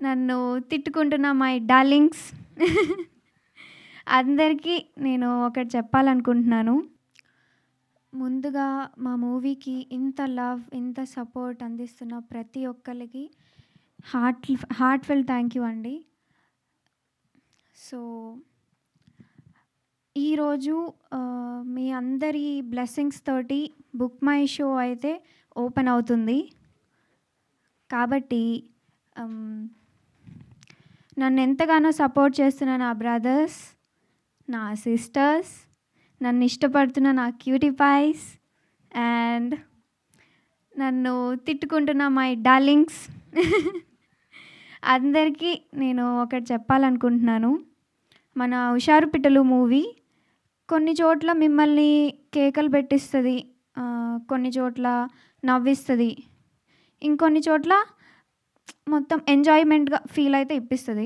నన్ను తిట్టుకుంటున్న my darlings అందరికీ నేను ఒకటి చెప్పాలనుకుంటున్నాను. ముందుగా మా మూవీకి ఇంత లవ్, ఇంత సపోర్ట్ అందిస్తున్న ప్రతి ఒక్కళ్ళకి హార్ట్‌ఫెల్ థ్యాంక్ యూ అండి. సో, ఈరోజు మీ అందరి బ్లెస్సింగ్స్ తోటి బుక్ మై షో అయితే ఓపెన్ అవుతుంది. కాబట్టి నన్ను ఎంతగానో సపోర్ట్ చేస్తున్న నా బ్రదర్స్, నా సిస్టర్స్, నన్ను ఇష్టపడుతున్న నా క్యూటీ పైస్ అండ్ నన్ను తిట్టుకుంటున్న మై డార్లింగ్స్ అందరికీ నేను ఒకటి చెప్పాలనుకుంటున్నాను. మన 'హుషారు పిట్టలు' మూవీ కొన్ని చోట్ల మిమ్మల్ని కేకలు పెట్టిస్తుంది, కొన్ని చోట్ల నవ్విస్తుంది, ఇంకొన్ని చోట్ల మొత్తం ఎంజాయ్మెంట్గా ఫీల్ అయితే ఇప్పిస్తుంది.